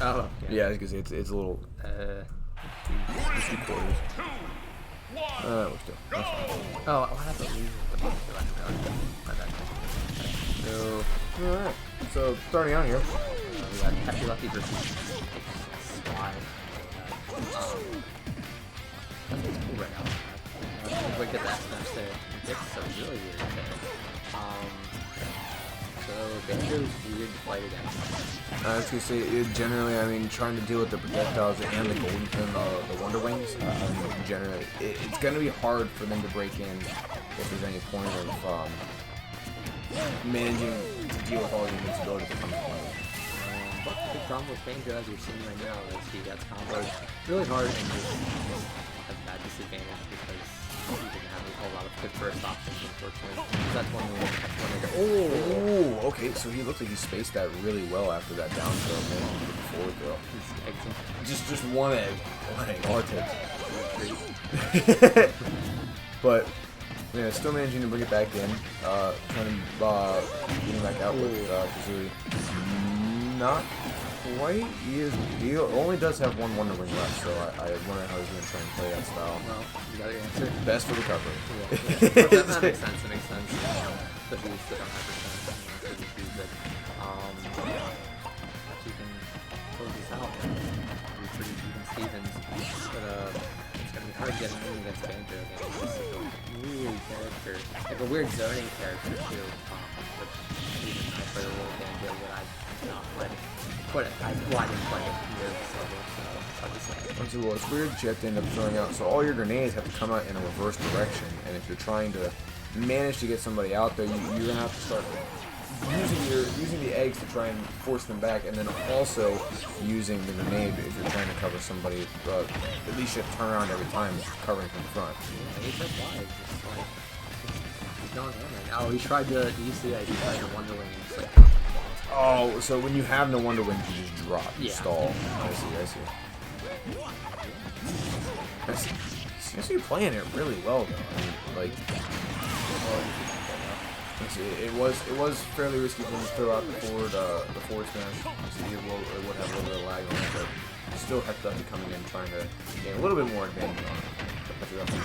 Oh, yeah, because it's a little. Let's do quarters. We're still. That's fine. Oh, I'll have to leave it. So, alright. So, starting out here. We got HeftLefty versus Slide. That's what's cool right now. We get that smash there. It's a really weird there. So Banjo's weird fight against. I was gonna say, generally, I mean, trying to deal with the projectiles and the golden and the Wonder Wings. Generally, it's gonna be hard for them to break in if there's any point of managing to deal with all the invincibility that comes from it. But the big problem with Banjo, as you're seeing right now, is he gets combos really hard and just has bad disadvantage because he didn't have a lot of good first options, unfortunately. So that's one way to Oh, okay, so he looked like he spaced that really well after that down throw, man. Forward throw. Just one egg. One egg, all it takes. But, yeah, still managing to bring it back in. Trying to get him back out with Kazooie. Not quite. He only does have one Wonder Wing left, so I wonder how he's going to try and play that style. Well, you got your answer. Best for recovery. Yeah. That makes sense. It makes sense. Especially if you sit on 100%. You can close this out. Be pretty even Stevens. But it's going to be hard getting in against Banjo. He's just like a weird character. Like a weird zoning character, too. But even I play a little Banjo that I not played. I didn't play it near this level, so I'll just say. Well, it's weird you have to end up throwing out, so all your grenades have to come out in a reverse direction, and if you're trying to manage to get somebody out there, you're going to have to start using the eggs to try and force them back, and then also using the grenade if you're trying to cover somebody. At least you have to turn around every time covering from the front. Yeah, he's just like, he's going in right now. He tried to, do you see that? He tried to Wonder Wing and just like, oh, so when you have no Wonder Wings, you just drop, stall. I see. Seems to be playing it really well, though. I mean, like, it was fairly risky for him to throw out the forward smash. It would have a little bit of lag on it, but still HeftLefty coming in trying to gain a little bit more advantage on it. HeftLefty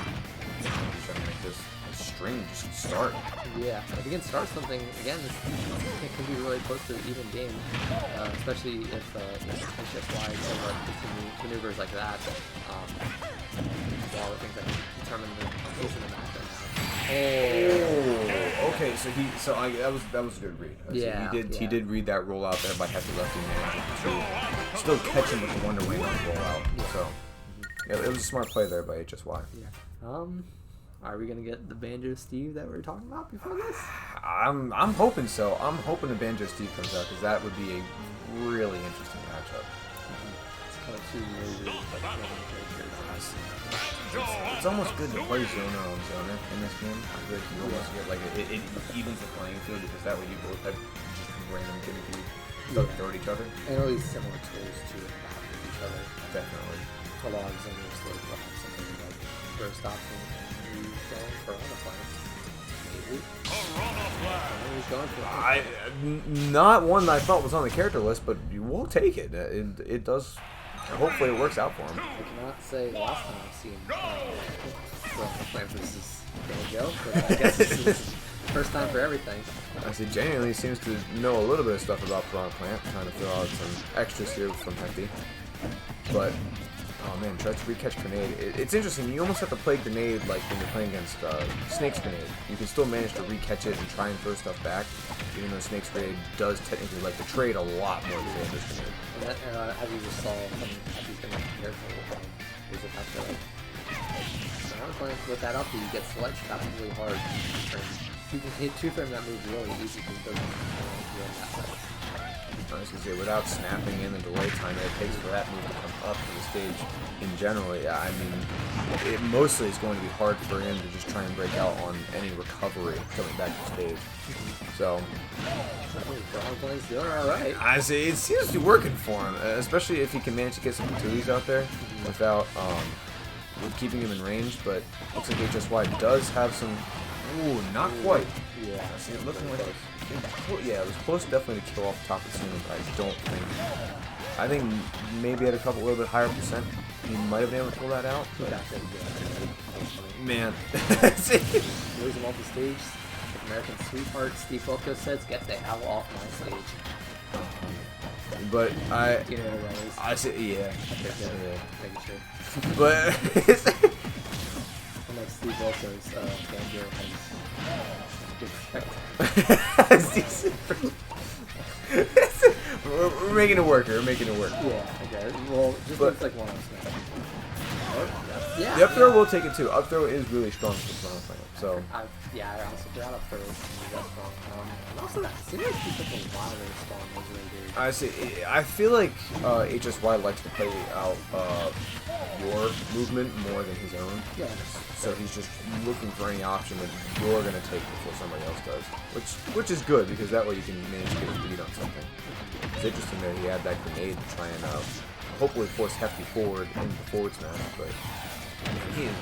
trying to make this string just start. Yeah, if you can start something, again, it can be really close to an even game, especially if it's just wide or maneuvers like that. All the things that determine the pace of the match right now. Oh, okay. That was a good read. Yeah, he did read that rollout there by HeftLefty managing to still catch him with the Wonder Wing on the rollout. Yeah. So yeah, it was a smart play there by HSY. Yeah. Are we gonna get the Banjo Steve that we were talking about before this? I'm hoping so. I'm hoping the Banjo Steve comes out because that would be a really interesting matchup. It's kind of two really characters. It's almost good to play Zoner on Zoner in this game. I feel like you almost get like it evens the playing field because that way you both have just random gimmicky stuff to throw at each other. And at least similar tools to adapt with each other. Definitely. A lot of Zoners like have something like first option and going for Piranha Plant. He's going for not one that I thought was on the character list, but you will take it. It does. Hopefully it works out for him. I cannot say the last time I've seen Piranha Plant versus Banjo, but I guess this is the first time for everything. I see genuinely seems to know a little bit of stuff about Piranha Plant, trying to throw out some extras here from Hefty. But oh man, tries to re-catch grenade. It's interesting. You almost have to play grenade like when you're playing against Snake's grenade. You can still manage to re-catch it and try and throw stuff back, even though Snake's grenade does technically like to trade a lot more than this grenade. And that, as you just saw, Hefty's going to be careful with the fact that with that up, you get sledged out really hard. You can hit two-frame that move really easy because it doesn't that much. I was going to say, without snapping in the delay time that it takes for that move to come up to the stage in general, yeah, I mean, it mostly is going to be hard for him to just try and break out on any recovery coming back to stage. So, alright. I say, it seems to be working for him, especially if he can manage to get some patooties out there without, with keeping him in range, but looks like HSY does have some, ooh, not quite. Yeah. See, it looking like yeah, it was close definitely to kill off the top of the ceiling, but I think maybe at a little bit higher percent, he might have been able to pull that out. But man, losing off the stage. American Sweetheart Steve Wilco says, "Get the hell off my stage." But You know what it is? I say yeah. Making sure. But Unlike Steve Wilco's banjo has good respect. we're making it work. We're making it work. Yeah, okay. Well, just looks like one else. Yeah. The up throw will take it too. Up throw is really strong for Toronto Planet. So yeah, I honestly forgot up throw is that strong. And also that seems like he's such a wilder strong movement, dude. I see. I feel like HSY likes to play out your movement more than his own. Yeah. So he's just looking for any option that you're gonna take before somebody else does, which is good because that way you can manage to get a lead on something. It's interesting that he had that grenade to try and hopefully force Hefty forward in the forward smash, but he is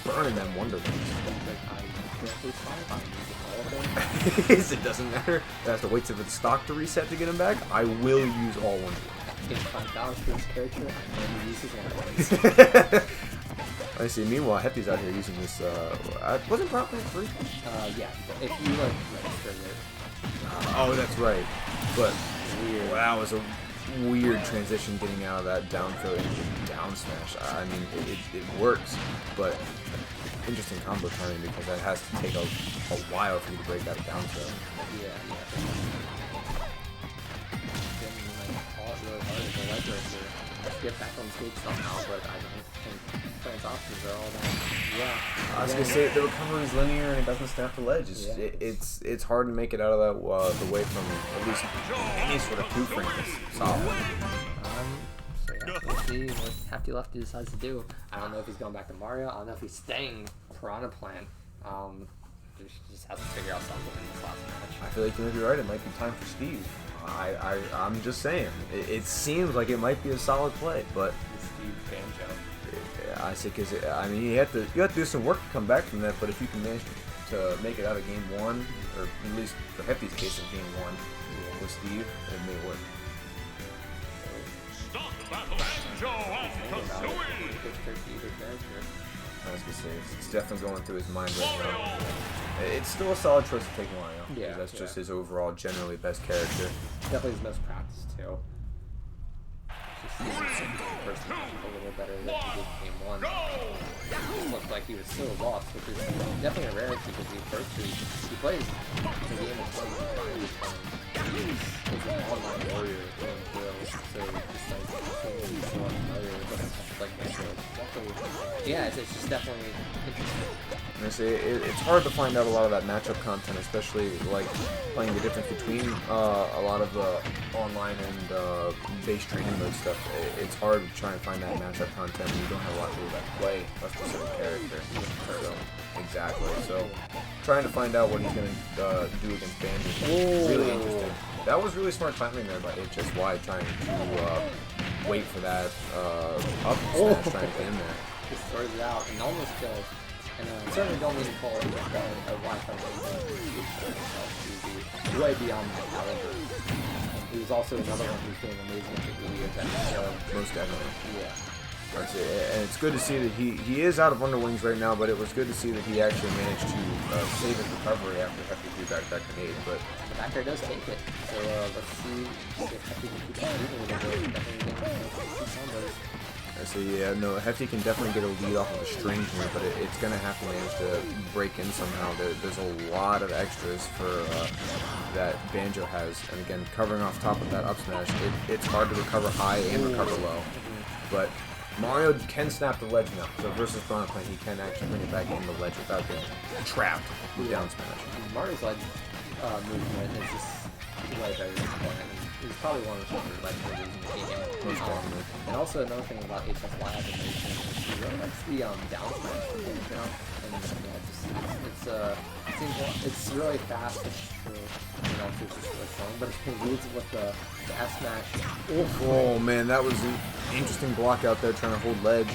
burning them Wonder Wings. It doesn't matter. I have to wait till the stock to reset to get him back. I will use all Wonder Wings. $5 for this character, and he uses Wonder Wings. I see. Meanwhile, Hefty's out here using this. Wasn't properly free? Yeah. If you like register it. Oh, that's right. But Weird. that was a weird transition getting out of that down throw into down smash. I mean, it works, but interesting combo timing because that has to take a while for you to break that down throw. Yeah. Really hard as a ledge right here. Get back on stage somehow, but I don't think Frank's options are all that. Yeah. I was gonna say the recovery is linear and it doesn't snap the ledge. It's hard to make it out of that the way from at least any sort of two frame is solid. So yeah, we'll see what HeftLefty decides to do. I don't know if he's going back to Mario. I don't know if he's staying Piranha Plant. He just has to figure out something in this last match. I feel like you might be right. It might be time for Steve. I'm just saying. It seems like it might be a solid play, but Steve Banjo. I say because I mean you have to do some work to come back from that. But if you can manage to make it out of game one, or at least for Hefty's case in game one with Steve, it may work. Stop the battle and show off the I was gonna say it's definitely going through his mind right now. It's still a solid choice to take Mario. Yeah, That's just his overall generally best character. Definitely his most practice too. Just first a little better than he did game one. It just looked like he was so lost, which is definitely a rarity because he plays the game of 20 He's an online warrior in Brills, so just like he's so unfamiliar with stuff like that. So yeah, it's just definitely interesting. I say it's hard to find out a lot of that matchup content, especially like playing the difference between a lot of the online and base training mode stuff. It's hard to try and find that matchup content when you don't have a lot of people that play a specific character. So, exactly. So trying to find out what he's going to do against Banjo is really interesting. That was really smart timing there by HSY trying to wait for that up smash trying to get in there. Just throws it out and almost kills. And certainly don't need to call it a Wi-Fi way beyond my caliber. He was also another one who's doing amazing at the event. Most definitely. Yeah. And it's good to see that he is out of Wonder Wings right now, but it was good to see that he actually managed to save his recovery after Hefty threw back that grenade. But the back air does take it, so let's see if Hefty can keep it moving a little bit. I say, yeah, no, Hefty can definitely get a lead off of a string here, but it's going to have to manage to break in somehow. There's a lot of extras for that Banjo has, and again, covering off top of that up smash, it's hard to recover high and recover low. But Mario can snap the ledge now, so versus Piranha Plant, he can actually bring it back in the ledge without getting trapped with down smash. Mario's ledge movement is just way better than Piranha. His probably one of the stronger legendaries in the game. Most definitely. And also another thing about HSY I've been noticing is he really likes the down smash now. And yeah, it's really fast, it's true. And also it's just really strong, but it moves with the S smash. Oh man, that was an interesting block out there trying to hold ledge.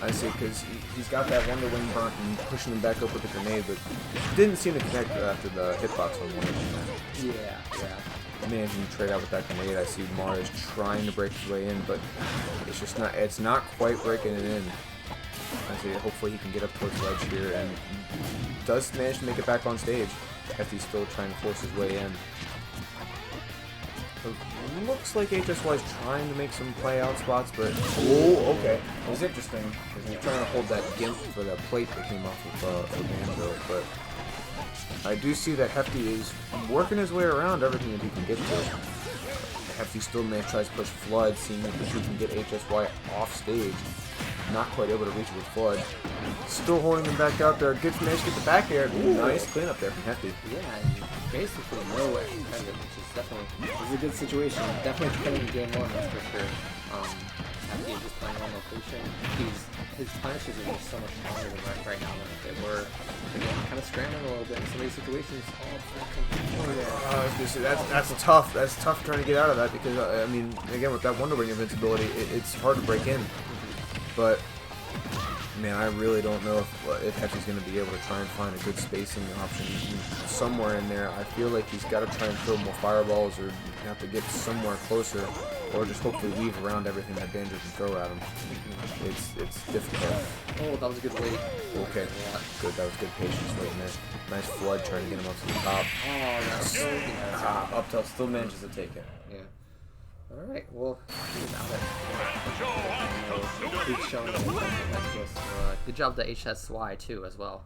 I see, because he's got that Wonder Wing burnt and pushing him back up with the grenade, but didn't seem to connect after the hitbox on Wonder Wing. Yeah. Managing to trade out with that grenade. I see Mars trying to break his way in, but it's not quite breaking it in. I see, hopefully he can get up towards ledge here and does manage to make it back on stage. Hefty's still trying to force his way in. It looks like HSY is trying to make some play out spots, but okay. It was interesting because he's trying to hold that gimp for that plate that came off of Banjo, but I do see that Hefty is working his way around everything that he can get to. Hefty still tries to push Flood, seeing if he can get HSY off stage. Not quite able to reach it with Flood. Still holding him back out there. Good manage to get the back air. Nice cleanup there from Hefty. Yeah, and basically nowhere competitive, which is definitely a good situation. Definitely playing game one, that's for sure. Hefty is just playing on location. His punishes are just so much stronger than right now than if they were. Again, kind of scrambling a little bit in some of these situations. I was gonna say that's tough. That's tough trying to get out of that because I mean, again, with that Wonder Wing invincibility, it's hard to break in. But man, I really don't know if Hefty's going to be able to try and find a good spacing option somewhere in there. I feel like he's got to try and throw more fireballs or have to get somewhere closer, or just hopefully weave around everything that Banjo can throw at him. It's difficult. Oh, that was a good wait. Okay, good. That was good patience waiting there. Nice Flood trying to get him up to the top. Oh, that's so good. Up tilt still manages to take it. Yeah. Alright, well, without it. Banjo has consumed it. Good job to HSY too, as well.